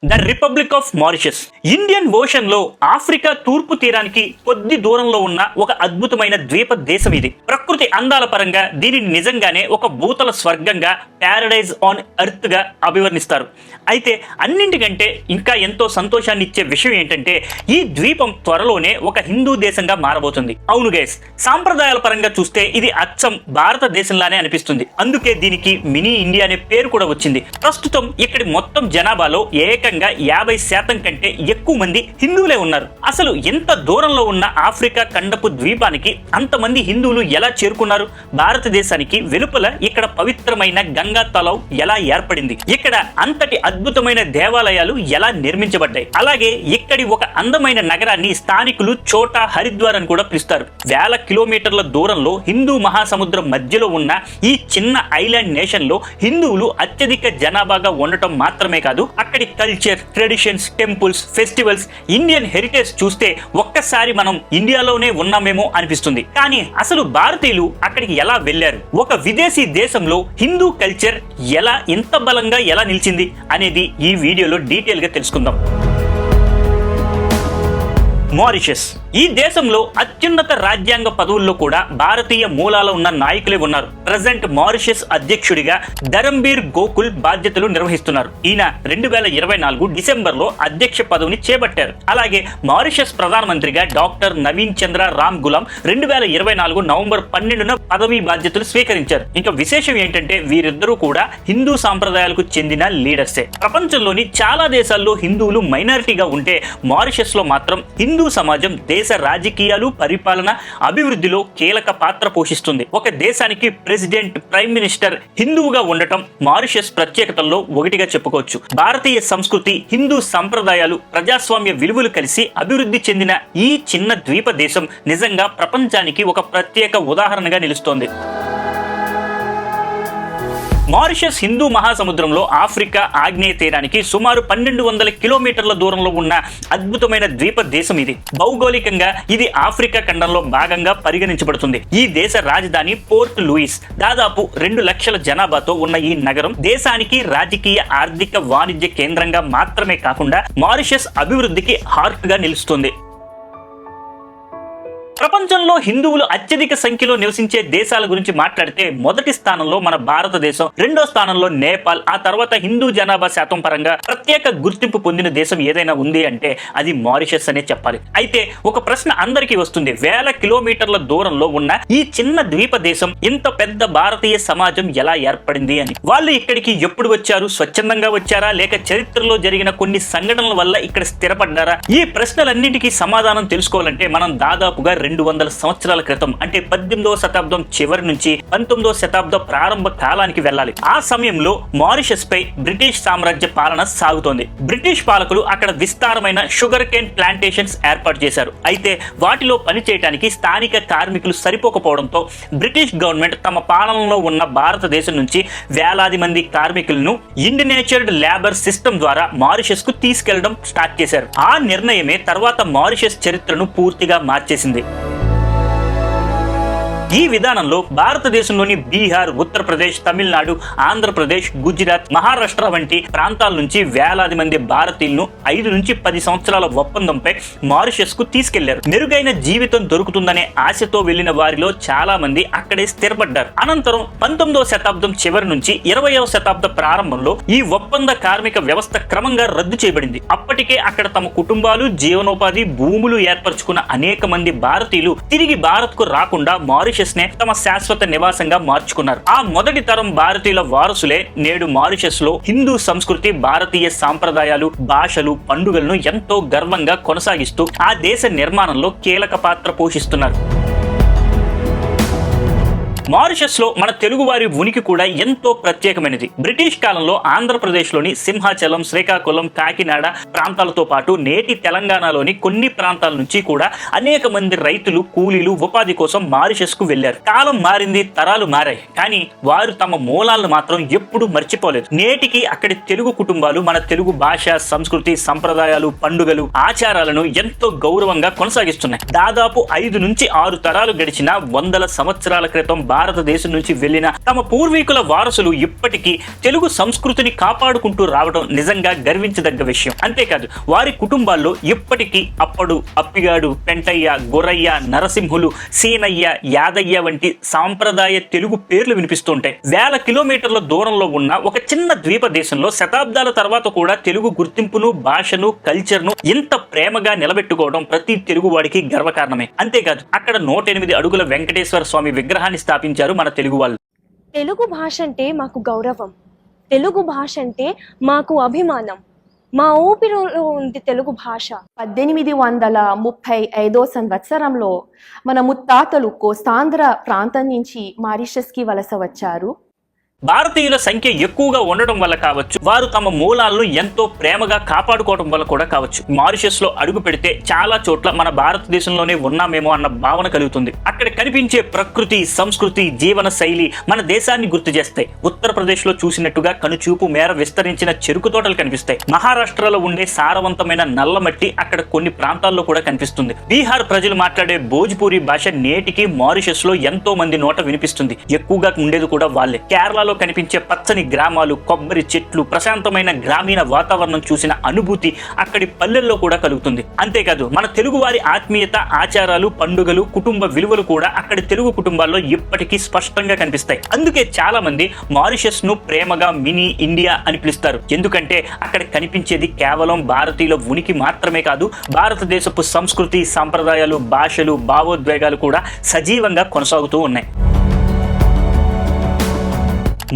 The republic of Mauritius Indian ocean లో Africa తూర్పు తీరానికి కొద్ది దూరంలో ఉన్న ఒక అద్భుతమైన ద్వీప దేశం ఇది. ప్రకృతి అందాల పరంగా దీనిని నిజంగానే ఒక భూతల స్వర్గంగా, ప్యారడైజ్ ఆన్ ఎర్త్ గా అభివర్ణిస్తారు. అయితే అన్నింటికంటే ఇంకా ఎంతో సంతోషాన్ని ఇచ్చే విషయం ఏంటంటే ఈ ద్వీపం త్వరలోనే ఒక హిందూ దేశంగా మారబోతుంది. అవును గైస్, సాంప్రదాయాల పరంగా చూస్తే ఇది అచ్చం భారతదేశంలానే అనిపిస్తుంది. అందుకే దీనికి మినీ ఇండియా అనే పేరు కూడా వచ్చింది. ప్రస్తుతం ఇక్కడి మొత్తం జనాభాలో ఏకంగా 50% కంటే ఎక్కువ మంది హిందువులే ఉన్నారు. అసలు ఎంత దూరంలో ఉన్న ఆఫ్రికా ఖండపు ద్వీపానికి అంతమంది హిందువులు ఎలా చేరుకున్నారు? భారతదేశానికి వెలుపల ఇక్కడ పవిత్రమైన గంగా తలావ్ ఎలా ఏర్పడింది? ఇక్కడ అంతటి అద్భుతమైన దేవాలయాలు ఎలా నిర్మించబడ్డాయి? అలాగే ఇక్కడి ఒక అందమైన నగరాన్ని స్థానికులు చోటా హరిద్వార్ అని కూడా పిలుస్తారు. వేల కిలోమీటర్ల దూరంలో హిందూ మహాసముద్రం మధ్యలో ఉన్న ఈ చిన్న ఐలాండ్ నేషన్ లో హిందువులు అత్యధిక జనాభాగా ఉండటం మాత్రమే కాదు, అక్కడి culture, traditions, temples, festivals, Indian heritage చూస్తే ఒక్కసారి మనం ఇండియాలోనే ఉన్నామేమో అనిపిస్తుంది. కానీ అసలు భారతీయులు అక్కడికి ఎలా వెళ్లారు? ఒక విదేశీ దేశంలో హిందూ కల్చర్ ఎలా ఇంత బలంగా ఎలా నిలిచింది అనేది ఈ వీడియోలో డీటెయిల్ గా తెలుసుకుందాం. మారిషస్ ఈ దేశంలో అత్యున్నత రాజ్యాంగ పదవుల్లో కూడా భారతీయ మూలాల ఉన్న నాయకులే ఉన్నారు. ప్రెజెంట్ మారిషస్ అధ్యక్షుడిగా ధరంబీర్ గోకుల్ బాధ్యతలు నిర్వహిస్తున్నారు. ఈయన 2024 డిసెంబర్ లో అధ్యక్ష పదవిని చేపట్టారు. అలాగే మారిషస్ ప్రధానమంత్రిగా డాక్టర్ నవీన్ చంద్ర రామ్ గులాం 2024 నవంబర్ 12న పదవి బాధ్యతలు స్వీకరించారు. ఇంకా విశేషం ఏంటంటే వీరిద్దరూ కూడా హిందూ సాంప్రదాయాలకు చెందిన లీడర్సే. ప్రపంచంలోని చాలా దేశాల్లో హిందువులు మైనారిటీగా ఉంటే మారిషస్ లో మాత్రం హిందూ సమాజం దేశ రాజకీయాలు, పరిపాలన, అభివృద్ధిలో కీలక పాత్ర పోషిస్తుంది. ఒక దేశానికి ప్రెసిడెంట్, ప్రైమ్ మినిస్టర్ హిందువుగా ఉండటం మారిషస్ ప్రత్యేకతల్లో ఒకటిగా చెప్పుకోవచ్చు. భారతీయ సంస్కృతి, హిందూ సంప్రదాయాలు, ప్రజాస్వామ్య విలువలు కలిసి అభివృద్ధి చెందిన ఈ చిన్న ద్వీప దేశం నిజంగా ప్రపంచానికి ఒక ప్రత్యేక ఉదాహరణగా నిలుస్తోంది. మారిషస్ హిందూ మహాసముద్రంలో ఆఫ్రికా ఆగ్నేయ తీరానికి సుమారు 1200 కిలోమీటర్ల దూరంలో ఉన్న అద్భుతమైన ద్వీప దేశం ఇది. భౌగోళికంగా ఇది ఆఫ్రికా ఖండంలో భాగంగా పరిగణించబడుతుంది. ఈ దేశ రాజధాని పోర్ట్ లూయిస్. దాదాపు 2 లక్షల జనాభాతో ఉన్న ఈ నగరం దేశానికి రాజకీయ, ఆర్థిక, వాణిజ్య కేంద్రంగా మాత్రమే కాకుండా మారిషస్ అభివృద్ధికి హార్ట్ గా నిలుస్తుంది. ప్రపంచంలో హిందువులు అత్యధిక సంఖ్యలో నివసించే దేశాల గురించి మాట్లాడితే మొదటి స్థానంలో మన భారతదేశం, రెండో స్థానంలో నేపాల్, ఆ తర్వాత హిందూ జనాభా శాతం పరంగా ప్రత్యేక గుర్తింపు పొందిన దేశం ఏదైనా ఉంది అంటే అది మారిషస్ అనే చెప్పాలి. అయితే ఒక ప్రశ్న అందరికీ వస్తుంది, వేల కిలోమీటర్ల దూరంలో ఉన్న ఈ చిన్న ద్వీప దేశం, ఇంత పెద్ద భారతీయ సమాజం ఎలా ఏర్పడింది అని. వాళ్ళు ఇక్కడికి ఎప్పుడు వచ్చారు? స్వచ్ఛందంగా వచ్చారా, లేక చరిత్రలో జరిగిన కొన్ని సంఘటనల వల్ల ఇక్కడ స్థిరపడ్డారా? ఈ ప్రశ్నలన్నింటికీ సమాధానం తెలుసుకోవాలంటే మనం దాదాపుగా 200 సంవత్సరాల క్రితం అంటే 18వ శతాబ్దం చివరి నుంచి 19వ శతాబ్ద ప్రారంభ కాలానికి వెళ్ళాలి. ఆ సమయంలో మారిషస్ పై బ్రిటిష్ సామ్రాజ్య పాలన సాగుతోంది. బ్రిటిష్ పాలకులు అక్కడ విస్తారమైన షుగర్ కేన్ ప్లాంటేషన్స్ ఏర్పాటు చేశారు. అయితే వాటిలో పనిచేయడానికి స్థానిక కార్మికులు సరిపోకపోవడంతో బ్రిటిష్ గవర్నమెంట్ తమ పాలనలో ఉన్న భారతదేశం నుంచి వేలాది మంది కార్మికులను ఇండినేచర్డ్ లేబర్ సిస్టమ్ ద్వారా మారిషస్ కు తీసుకెళ్లడం స్టార్ట్ చేశారు. ఆ నిర్ణయమే తర్వాత మారిషస్ చరిత్రను పూర్తిగా మార్చేసింది. ఈ విధానంలో భారతదేశంలోని బీహార్, ఉత్తరప్రదేశ్, తమిళనాడు, ఆంధ్రప్రదేశ్, గుజరాత్, మహారాష్ట్ర వంటి ప్రాంతాల నుంచి వేలాది మంది భారతీయులను 5 నుంచి 10 సంవత్సరాల ఒప్పందంపై మారిషస్ కు తీసుకెళ్లారు. మెరుగైన జీవితం దొరుకుతుందనే ఆశతో వెళ్లిన వారిలో చాలా మంది అక్కడే స్థిరపడ్డారు. అనంతరం 19వ శతాబ్దం చివరి నుంచి 20వ శతాబ్ద ప్రారంభంలో ఈ ఒప్పంద కార్మిక వ్యవస్థ క్రమంగా రద్దు చేయబడింది. అప్పటికే అక్కడ తమ కుటుంబాలు, జీవనోపాధి, భూములు ఏర్పరచుకున్న అనేక మంది భారతీయులు తిరిగి భారత్ కు రాకుండా మారిషస్ నే తమ శాశ్వత నివాసంగా మార్చుకున్నారు. ఆ మొదటి తరం భారతీయుల వారసులే నేడు మారిషస్ లో హిందూ సంస్కృతి, భారతీయ సాంప్రదాయాలు, భాషలు, పండుగలను ఎంతో గర్వంగా కొనసాగిస్తూ ఆ దేశ నిర్మాణంలో కీలక పాత్ర పోషిస్తున్నారు. మారిషస్ లో మన తెలుగు వారి ఉనికి కూడా ఎంతో ప్రత్యేకమైనది. బ్రిటిష్ కాలంలో ఆంధ్రప్రదేశ్ లోని సింహాచలం, శ్రీకాకుళం, కాకినాడ ప్రాంతాలతో పాటు నేటి తెలంగాణలోని కొన్ని ప్రాంతాల నుంచి కూడా అనేక మంది రైతులు, కూలీలు ఉపాధి కోసం మారిషస్ కు వెళ్లారు. కాలం మారింది, తరాలు మారాయి, కానీ వారు తమ మూలాలను మాత్రం ఎప్పుడూ మర్చిపోలేదు. నేటికి అక్కడి తెలుగు కుటుంబాలు మన తెలుగు భాష, సంస్కృతి, సంప్రదాయాలు, పండుగలు, ఆచారాలను ఎంతో గౌరవంగా కొనసాగిస్తున్నాయి. దాదాపు 5 నుంచి 6 తరాలు గడిచిన 100 సంవత్సరాల క్రితం భారతదేశం నుంచి వెళ్లిన తమ పూర్వీకుల వారసులు ఇప్పటికీ తెలుగు సంస్కృతిని కాపాడుకుంటూ రావడం నిజంగా గర్వించదగ్గ విషయం. అంతేకాదు వారి కుటుంబాల్లో ఇప్పటికీ అప్పడు, అప్పిగాడు, పెంటయ్య, గుర్రయ్య, నరసింహులు, సీనయ్య, యాదయ్య వంటి సాంప్రదాయ తెలుగు పేర్లు వినిపిస్తుంటాయి. వేల కిలోమీటర్ల దూరంలో ఉన్న ఒక చిన్న ద్వీప దేశంలో శతాబ్దాల తర్వాత కూడా తెలుగు గుర్తింపును, భాషను, కల్చర్ను ఇంత ప్రేమగా నిలబెట్టుకోవడం ప్రతి తెలుగు వాడికి గర్వకారణమే. అంతేకాదు అక్కడ 108 అడుగుల వెంకటేశ్వర స్వామి విగ్రహాన్ని స్థాపించారు మన తెలుగు వాళ్ళు. తెలుగు భాష అంటే మాకు గౌరవం, తెలుగు భాష అంటే మాకు అభిమానం, మా ఊపిరిలో ఉంది తెలుగు భాష. 1835 సంవత్సరంలో మన ముత్తాతలు కోస్తాంధ్ర ప్రాంతం నుంచి మారిషస్కి వలస వచ్చారు. భారతీయుల సంఖ్య ఎక్కువగా ఉండడం వల్ల కావచ్చు, వారు తమ మూలాలను ఎంతో ప్రేమగా కాపాడుకోవడం వల్ల కూడా కావచ్చు, మారిషస్ లో అడుగు పెడితే చాలా చోట్ల మన భారతదేశంలోనే ఉన్నామేమో అన్న భావన కలుగుతుంది. అక్కడ కనిపించే ప్రకృతి, సంస్కృతి, జీవన శైలి మన దేశాన్ని గుర్తు చేస్తాయి. ఉత్తరప్రదేశ్ లో చూసినట్టుగా కనుచూపు మేర విస్తరించిన చెరుకు తోటలు కనిపిస్తాయి. మహారాష్ట్రలో ఉండే సారవంతమైన నల్లమట్టి అక్కడ కొన్ని ప్రాంతాల్లో కూడా కనిపిస్తుంది. బీహార్ ప్రజలు మాట్లాడే భోజ్పూరి భాష నేటికి మారిషస్ లో ఎంతో మంది నోట వినిపిస్తుంది. ఎక్కువగా ఉండేది కూడా వాళ్ళే. కేరళ కనిపించే పచ్చని గ్రామాలు, కొబ్బరి చెట్లు, ప్రశాంతమైన గ్రామీణ వాతావరణం చూసిన అనుభూతి అక్కడి పల్లెల్లో కూడా కలుగుతుంది. అంతేకాదు మన తెలుగు వారి ఆత్మీయత, ఆచారాలు, పండుగలు, కుటుంబ విలువలు కూడా అక్కడి తెలుగు కుటుంబాల్లో ఇప్పటికీ స్పష్టంగా కనిపిస్తాయి. అందుకే చాలా మంది మారిషస్ ను ప్రేమగా మినీ ఇండియా అని పిలుస్తారు. ఎందుకంటే అక్కడ కనిపించేది కేవలం భారతీయుల ఉనికి మాత్రమే కాదు, భారతదేశపు సంస్కృతి, సంప్రదాయాలు, భాషలు, భావోద్వేగాలు కూడా సజీవంగా కొనసాగుతూ ఉన్నాయి.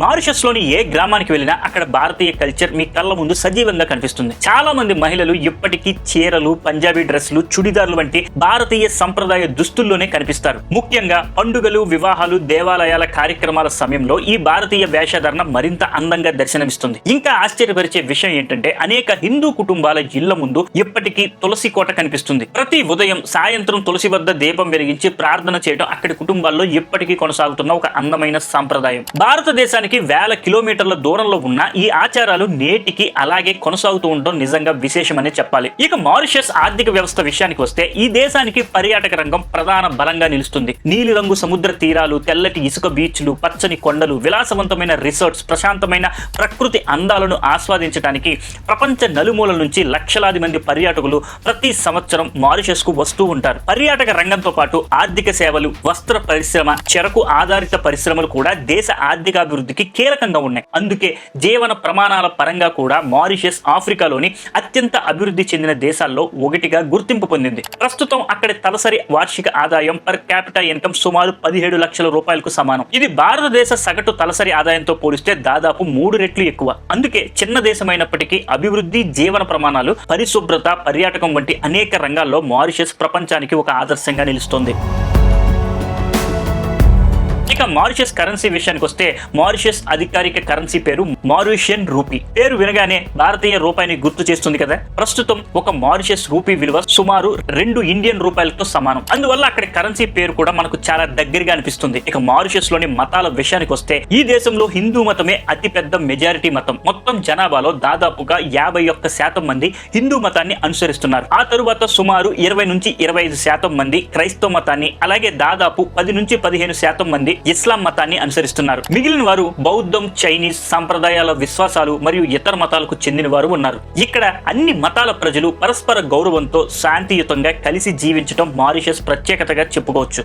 మారిషస్ లోని ఏ గ్రామానికి వెళ్ళినా అక్కడ భారతీయ కల్చర్ మీ కళ్ళ ముందు సజీవంగా కనిపిస్తుంది. చాలా మంది మహిళలు ఇప్పటికీ చీరలు, పంజాబీ డ్రెస్సులు, చుడిదార్లు వంటి భారతీయ సంప్రదాయ దుస్తుల్లోనే కనిపిస్తారు. ముఖ్యంగా పండుగలు, వివాహాలు, దేవాలయాల కార్యక్రమాల సమయంలో ఈ భారతీయ వేషధారణ మరింత అందంగా దర్శనమిస్తుంది. ఇంకా ఆశ్చర్యపరిచే విషయం ఏంటంటే అనేక హిందూ కుటుంబాల ఇళ్ల ముందు ఇప్పటికీ తులసి కోట కనిపిస్తుంది. ప్రతి ఉదయం, సాయంత్రం తులసి వద్ద దీపం వెలిగించి ప్రార్థన చేయడం అక్కడి కుటుంబాల్లో ఇప్పటికీ కొనసాగుతున్న ఒక అందమైన సంప్రదాయం. భారతదేశానికి వేల కిలోమీటర్ల దూరంలో ఉన్న ఈ ఆచారాలు నేటికి అలాగే కొనసాగుతూ ఉండడం నిజంగా విశేషమనే చెప్పాలి. ఇక మారిషస్ ఆర్థిక వ్యవస్థ విషయానికి వస్తే ఈ దేశానికి పర్యాటక రంగం ప్రధాన బలంగా నిలుస్తుంది. నీలిరంగు సముద్ర తీరాలు, తెల్లటి ఇసుక బీచ్లు, పచ్చని కొండలు, విలాసవంతమైన రిసార్ట్స్, ప్రశాంతమైన ప్రకృతి అందాలను ఆస్వాదించడానికి ప్రపంచ నలుమూలల నుంచి లక్షలాది మంది పర్యాటకులు ప్రతి సంవత్సరం మారిషస్ కు వస్తూ ఉంటారు. పర్యాటక రంగంతో పాటు ఆర్థిక సేవలు, వస్త్ర పరిశ్రమ, చెరకు ఆధారిత పరిశ్రమలు కూడా దేశ ఆర్థికాభివృద్ధి కీలకంగా ఉన్నాయి. అందుకే జీవన ప్రమాణాల పరంగా కూడా మారిషస్ ఆఫ్రికాలోని అత్యంత అభివృద్ధి చెందిన దేశాల్లో ఒకటిగా గుర్తింపు పొందింది. ప్రస్తుతం అక్కడి తలసరి వార్షిక ఆదాయం పర్ క్యాపిటల్ ఇన్కమ్ సుమారు 17 లక్షల రూపాయలకు సమానం. ఇది భారతదేశ సగటు తలసరి ఆదాయంతో పోలిస్తే దాదాపు 3 రెట్లు ఎక్కువ. అందుకే చిన్న దేశమైనప్పటికీ అభివృద్ధి, జీవన ప్రమాణాలు, పరిశుభ్రత, పర్యాటకం వంటి అనేక రంగాల్లో మారిషస్ ప్రపంచానికి ఒక ఆదర్శంగా నిలుస్తోంది. ఇక మారిషస్ కరెన్సీ విషయానికి వస్తే మారిషస్ అధికారిక కరెన్సీ పేరు మారిషియన్ రూపీ. పేరు వినగానే భారతీయ రూపాయిని గుర్తు చేస్తుంది కదా. ప్రస్తుతం ఒక మారిషస్ రూపీ విలువ సుమారు 2 ఇండియన్ రూపాయలతో సమానం. అందువల్ల అక్కడి కరెన్సీ పేరు కూడా మనకు చాలా దగ్గరగా అనిపిస్తుంది. ఇక మారిషస్ లోని మతాల విషయానికి వస్తే ఈ దేశంలో హిందూ మతమే అతిపెద్ద మెజారిటీ మతం. మొత్తం జనాభాలో దాదాపుగా 51% మంది హిందూ మతాన్ని అనుసరిస్తున్నారు. ఆ తరువాత సుమారు 20 నుంచి 25% మంది క్రైస్తవ మతాన్ని, అలాగే దాదాపు 10 నుంచి 15% మంది ఇస్లాం మతాన్ని అనుసరిస్తున్నారు. మిగిలిన వారు బౌద్ధం, చైనీస్ సంప్రదాయాల విశ్వాసాలు మరియు ఇతర మతాలకు చెందిన వారు ఉన్నారు. ఇక్కడ అన్ని మతాల ప్రజలు పరస్పర గౌరవంతో శాంతియుతంగా కలిసి జీవించడం మారిషస్ ప్రత్యేకతగా చెప్పుకోవచ్చు.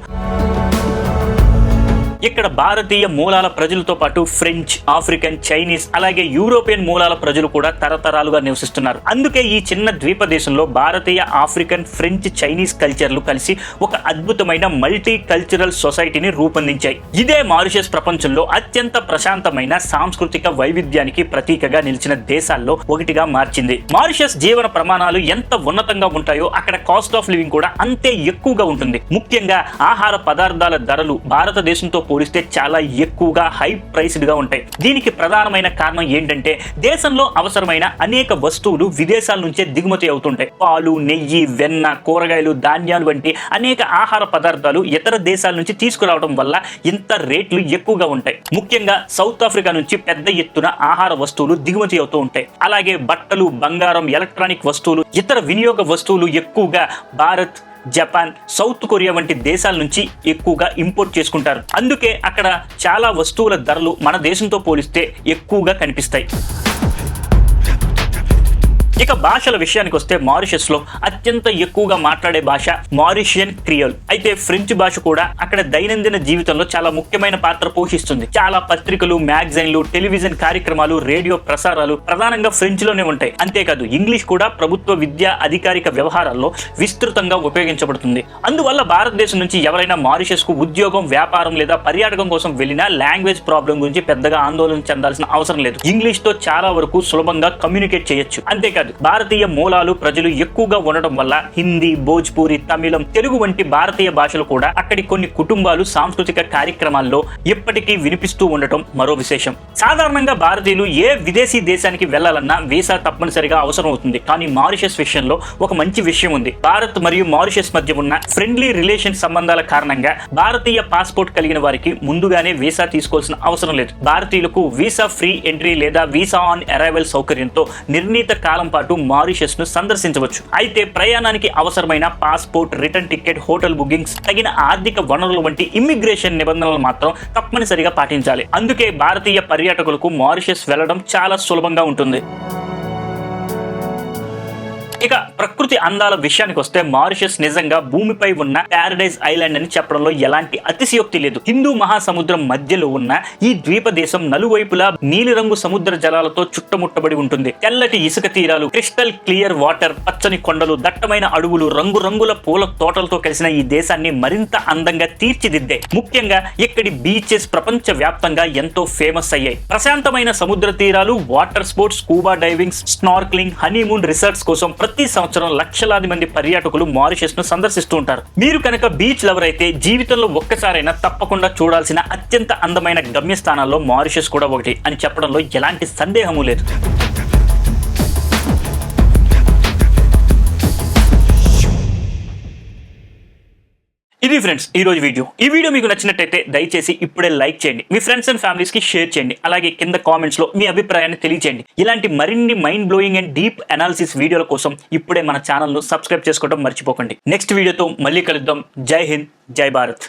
ఇక్కడ భారతీయ మూలాల ప్రజలతో పాటు ఫ్రెంచ్, ఆఫ్రికన్, చైనీస్, అలాగే యూరోపియన్ మూలాల ప్రజలు కూడా తరతరాలుగా నివసిస్తున్నారు. అందుకే ఈ చిన్న ద్వీప దేశంలో భారతీయ, ఆఫ్రికన్, ఫ్రెంచ్, చైనీస్ కల్చర్లు కలిసి ఒక అద్భుతమైన మల్టీ కల్చరల్ సొసైటీని రూపొందించాయి. ఇదే మారిషస్ ప్రపంచంలో అత్యంత ప్రశాంతమైన సాంస్కృతిక వైవిధ్యానికి ప్రతీకగా నిలిచిన దేశాల్లో ఒకటిగా మార్చింది. మారిషస్ జీవన ప్రమాణాలు ఎంత ఉన్నతంగా ఉంటాయో అక్కడ కాస్ట్ ఆఫ్ లివింగ్ కూడా అంతే ఎక్కువగా ఉంటుంది. ముఖ్యంగా ఆహార పదార్థాల ధరలు భారతదేశంతో పోలిస్తే చాలా ఎక్కువగా హై ప్రైస్డ్ గా ఉంటాయి. దీనికి ప్రధానమైన కారణం ఏంటంటే దేశంలో అవసరమైన అనేక వస్తువులు విదేశాల నుంచే దిగుమతి అవుతుంటాయి. పాలు, నెయ్యి, వెన్న, కూరగాయలు, ధాన్యాలు వంటి అనేక ఆహార పదార్థాలు ఇతర దేశాల నుంచి తీసుకురావడం వల్ల ఇంత రేట్లు ఎక్కువగా ఉంటాయి. ముఖ్యంగా సౌత్ ఆఫ్రికా నుంచి పెద్ద ఎత్తున ఆహార వస్తువులు దిగుమతి అవుతూ ఉంటాయి. అలాగే బట్టలు, బంగారం, ఎలక్ట్రానిక్ వస్తువులు, ఇతర వినియోగ వస్తువులు ఎక్కువగా భారత్, జపాన్, సౌత్ కొరియా వంటి దేశాల నుంచి ఎక్కువగా ఇంపోర్ట్ చేసుకుంటారు. అందుకే అక్కడ చాలా వస్తువుల ధరలు మన దేశంతో పోలిస్తే ఎక్కువగా కనిపిస్తాయి. ఇక భాషల విషయానికి వస్తే మారిషస్ లో అత్యంత ఎక్కువగా మాట్లాడే భాష మారిషియన్ క్రియోల్. అయితే ఫ్రెంచ్ భాష కూడా అక్కడ దైనందిన జీవితంలో చాలా ముఖ్యమైన పాత్ర పోషిస్తుంది. చాలా పత్రికలు, మ్యాగజైన్లు, టెలివిజన్ కార్యక్రమాలు, రేడియో ప్రసారాలు ప్రధానంగా ఫ్రెంచ్ లోనే ఉంటాయి. అంతేకాదు ఇంగ్లీష్ కూడా ప్రభుత్వ విద్యా అధికారిక వ్యవహారాల్లో విస్తృతంగా ఉపయోగించబడుతుంది. అందువల్ల భారతదేశం నుంచి ఎవరైనా మారిషస్ కు ఉద్యోగం, వ్యాపారం లేదా పర్యాటకం కోసం వెళ్ళినా లాంగ్వేజ్ ప్రాబ్లం గురించి పెద్దగా ఆందోళన చెందాల్సిన అవసరం లేదు. ఇంగ్లీష్ తో చాలా వరకు సులభంగా కమ్యూనికేట్ చేయొచ్చు. అంతేకాదు భారతీయ మూలాలు ప్రజలు ఎక్కువగా ఉండడం వల్ల హిందీ, భోజ్పూరి, తమిళం, తెలుగు వంటి భారతీయ భాషలు కూడా అక్కడి కొన్ని కుటుంబాలు సాంస్కృతిక కార్యక్రమాల్లో ఇప్పటికీ వినిపిస్తూ ఉండటం మరో విశేషం. సాధారణంగా భారతీయులు ఏ విదేశీ దేశానికి వెళ్లాలన్నా వీసా తప్పనిసరిగా అవసరం అవుతుంది. కానీ మారిషస్ విషయంలో ఒక మంచి విషయం ఉంది. భారత్ మరియు మారిషస్ మధ్య ఉన్న ఫ్రెండ్లీ రిలేషన్ సంబంధాల కారణంగా భారతీయ పాస్పోర్ట్ కలిగిన వారికి ముందుగానే వీసా తీసుకోవాల్సిన అవసరం లేదు. భారతీయులకు వీసా ఫ్రీ ఎంట్రీ లేదా వీసా ఆన్ అరైవల్ సౌకర్యంతో నిర్ణీత కాలం పాటు మారిషస్ ను సందర్శించవచ్చు. అయితే ప్రయాణానికి అవసరమైన passport, return ticket, hotel bookings, తగిన ఆర్థిక వనరుల వంటి ఇమ్మిగ్రేషన్ నిబంధనలు మాత్రం తప్పనిసరిగా పాటించాలి. అందుకే భారతీయ పర్యాటకులకు మారిషస్ వెళ్లడం చాలా సులభంగా ఉంటుంది. ఇక ప్రకృతి అందాల విషయానికి వస్తే మారిషస్ నిజంగా భూమిపై ఉన్న ప్యారడైజ్ ఐలాండ్ అని చెప్పడంలో ఎలాంటి అతిశయోక్తి లేదు. హిందూ మహాసముద్రం మధ్యలో ఉన్న ఈ ద్వీప దేశం నలువైపులా నీలిరంగు సముద్ర జలాలతో చుట్టముట్టబడి ఉంటుంది. తెల్లటి ఇసుక తీరాలు, క్రిస్టల్ క్లియర్ వాటర్, పచ్చని కొండలు, దట్టమైన అడవులు, రంగురంగుల పూల తోటలతో కలిసిన ఈ దేశాన్ని మరింత అందంగా తీర్చిదిద్దాయి. ముఖ్యంగా ఇక్కడి బీచెస్ ప్రపంచ వ్యాప్తంగా ఎంతో ఫేమస్ అయ్యాయి. ప్రశాంతమైన సముద్ర తీరాలు, water sports, scuba diving, snorkelling, honeymoon resorts కోసం ప్రతి సంవత్సరం లక్షలాది మంది పర్యాటకులు మారిషస్ ను సందర్శిస్తూ ఉంటారు. మీరు కనుక బీచ్ లవర్ అయితే జీవితంలో ఒక్కసారైనా తప్పకుండా చూడాల్సిన అత్యంత అందమైన గమ్యస్థానాల్లో మారిషస్ కూడా ఒకటి అని చెప్పడంలో ఎలాంటి సందేహము లేదు. ఇది ఫ్రెండ్స్ ఈ రోజు వీడియో. ఈ వీడియో మీకు నచ్చినట్టయితే దయచేసి ఇప్పుడే లైక్ చేయండి, మీ ఫ్రెండ్స్ అండ్ ఫ్యామిలీస్ కి షేర్ చేయండి. అలాగే కింద కామెంట్స్ లో మీ అభిప్రాయాన్ని తెలియచేయండి. ఇలాంటి మరిన్ని mind blowing and deep analysis వీడియోల కోసం ఇప్పుడే మన ఛానల్ ను సబ్స్క్రైబ్ చేసుకోవడం మర్చిపోకండి. నెక్స్ట్ వీడియోతో మళ్ళీ కలుద్దాం. జై హింద్, జై భారత్.